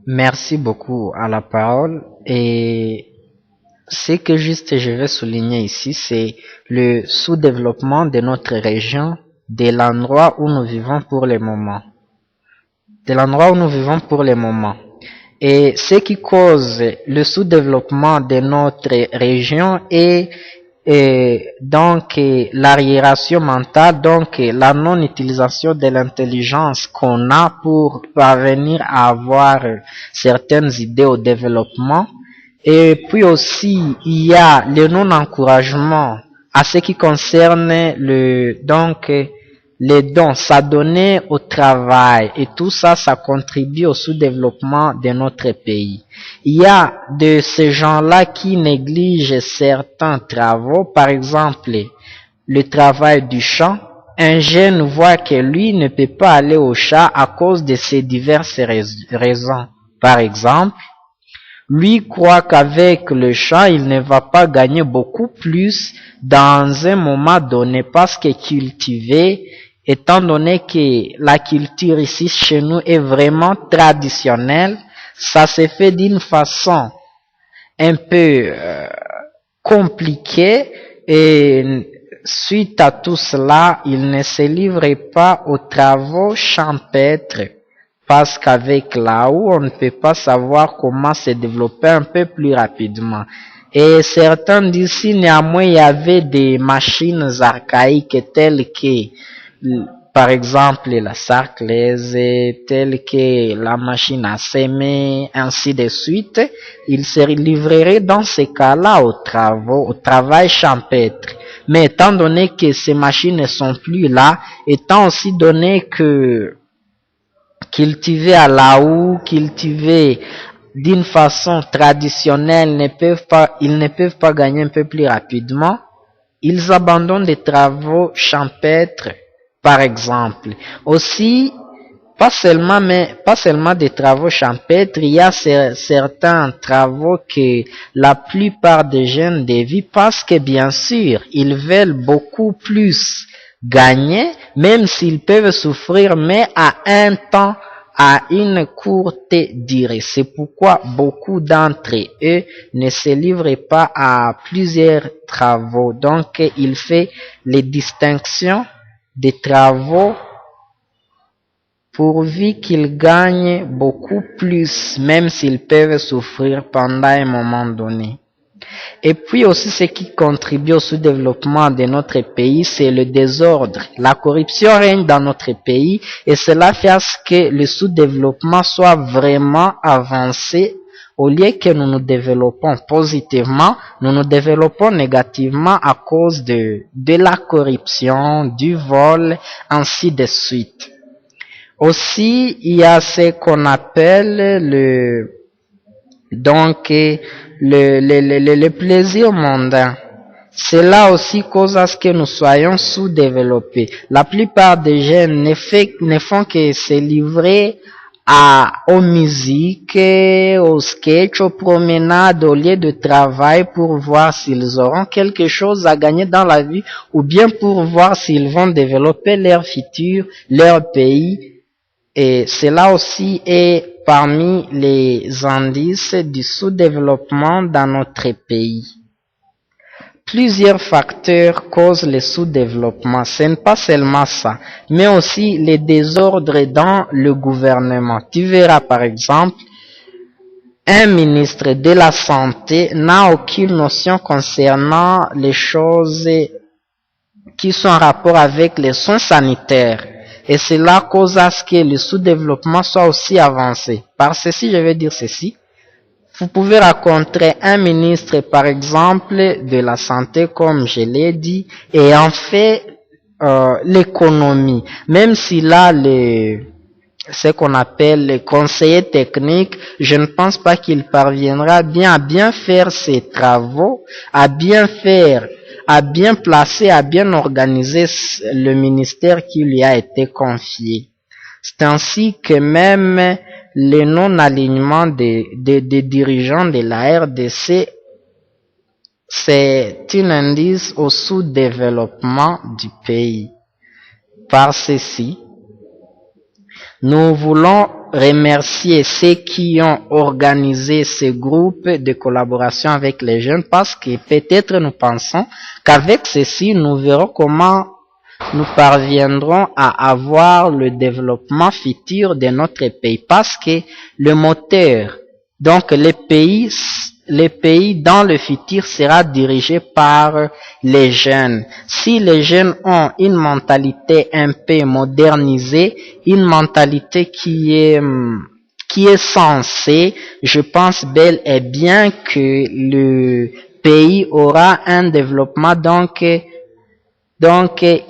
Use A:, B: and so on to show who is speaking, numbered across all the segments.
A: Merci beaucoup à la parole. Et ce que juste je vais souligner ici, c'est le sous-développement de notre région, de l'endroit où nous vivons pour le moment. De l'endroit où nous vivons pour le moment. Et ce qui cause le sous-développement de notre région est donc l'arriération mentale, donc la non-utilisation de l'intelligence qu'on a pour parvenir à avoir certaines idées au développement. Et puis aussi, il y a le non-encouragement à ce qui concerne les dons, s'adonner au travail et tout ça, ça contribue au sous-développement de notre pays. Il y a de ces gens-là qui négligent certains travaux, par exemple le travail du champ. Un jeune voit que lui ne peut pas aller au champ à cause de ces diverses raisons. Par exemple, lui croit qu'avec le champ, il ne va pas gagner beaucoup plus dans un moment donné parce que cultiver, étant donné que la culture ici chez nous est vraiment traditionnelle, ça se fait d'une façon un peu compliquée et suite à tout cela, il ne se livre pas aux travaux champêtres parce qu'avec là-haut, on ne peut pas savoir comment se développer un peu plus rapidement. Et certains d'ici, néanmoins, il y avait des machines archaïques telles que, par exemple, la sarclaise, telles que la machine à semer, ainsi de suite. Ils se livreraient dans ces cas-là aux travaux, au travail champêtre. Mais étant donné que ces machines ne sont plus là, étant aussi donné que cultiver à la houe, cultiver d'une façon traditionnelle, ils ne peuvent pas gagner un peu plus rapidement. Ils abandonnent des travaux champêtres, par exemple. Aussi, pas seulement des travaux champêtres, il y a certains travaux que la plupart des jeunes dévient parce que bien sûr, ils veulent beaucoup plus gagner, même s'ils peuvent souffrir, mais à un temps, à une courte durée. C'est pourquoi beaucoup d'entre eux ne se livrent pas à plusieurs travaux. Donc, il fait les distinctions des travaux pourvu qu'ils gagnent beaucoup plus, même s'ils peuvent souffrir pendant un moment donné. Et puis aussi ce qui contribue au sous-développement de notre pays, c'est le désordre. La corruption règne dans notre pays et cela fait à ce que le sous-développement soit vraiment avancé. Au lieu que nous nous développons positivement, nous nous développons négativement à cause de la corruption, du vol, ainsi de suite. Aussi, il y a ce qu'on appelle le plaisir mondain. Cela aussi cause à ce que nous soyons sous-développés. La plupart des jeunes ne font que se livrer aux musiques, aux sketchs, aux promenades, au lieu de travail pour voir s'ils auront quelque chose à gagner dans la vie ou bien pour voir s'ils vont développer leur futur, leur pays. Et cela aussi est parmi les indices du sous-développement dans notre pays. Plusieurs facteurs causent le sous-développement. Ce n'est pas seulement ça, mais aussi les désordres dans le gouvernement. Tu verras par exemple, un ministre de la Santé n'a aucune notion concernant les choses qui sont en rapport avec les soins sanitaires. Et cela cause à ce que le sous-développement soit aussi avancé. Par ceci, je vais dire ceci. Vous pouvez rencontrer un ministre, par exemple, de la santé, comme je l'ai dit, et en fait l'économie. Même s'il a ce qu'on appelle les conseillers techniques, je ne pense pas qu'il parviendra à bien faire ses travaux, à bien placer, à bien organiser le ministère qui lui a été confié. C'est ainsi que même le non-alignement des dirigeants de la RDC, c'est un indice au sous-développement du pays. par ceci, nous voulons remercier ceux qui ont organisé ce groupe de collaboration avec les jeunes parce que peut-être nous pensons qu'avec ceci, nous verrons comment nous parviendrons à avoir le développement futur de notre pays parce que le moteur, donc les pays dans le futur sera dirigé par les jeunes. Si les jeunes ont une mentalité un peu modernisée, une mentalité qui est censée, je pense bel et bien que le pays aura un développement donc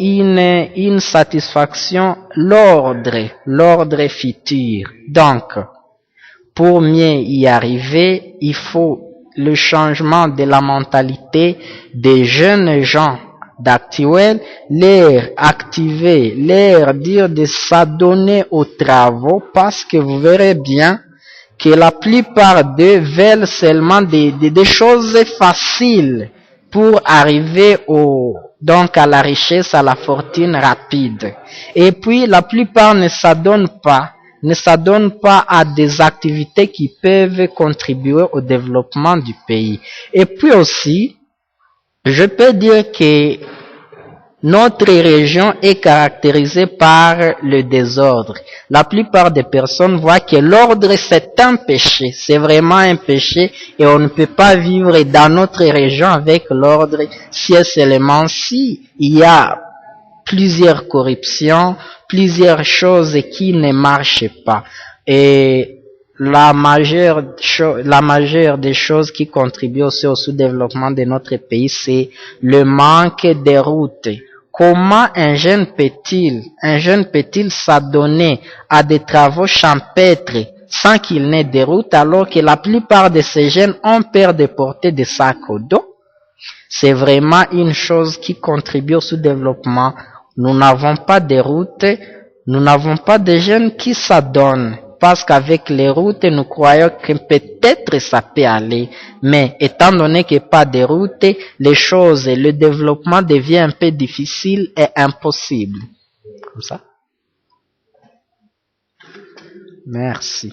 A: une satisfaction, l'ordre futur. Donc, pour mieux y arriver, il faut le changement de la mentalité des jeunes gens d'actuel, leur activer, leur dire de s'adonner aux travaux parce que vous verrez bien que la plupart d'eux veulent seulement des choses faciles pour arriver donc à la richesse, à la fortune rapide. Et puis la plupart ne s'adonnent pas à des activités qui peuvent contribuer au développement du pays. Et puis aussi, je peux dire que notre région est caractérisée par le désordre. La plupart des personnes voient que l'ordre c'est un péché, c'est vraiment un péché et on ne peut pas vivre dans notre région avec l'ordre si et seulement si il y a plusieurs corruptions, plusieurs choses qui ne marchent pas. Et la majeure des choses qui contribuent aussi au sous-développement de notre pays, c'est le manque de routes. Comment un jeune peut-il s'adonner à des travaux champêtres sans qu'il n'ait de route alors que la plupart de ces jeunes ont peur de porter des sacs au dos? C'est vraiment une chose qui contribue au sous-développement. Nous n'avons pas de routes, nous n'avons pas de jeunes qui s'adonnent. Parce qu'avec les routes, nous croyons que peut-être ça peut aller. Mais étant donné qu'il n'y a pas de routes, les choses, le développement devient un peu difficile et impossible. Comme ça. Merci.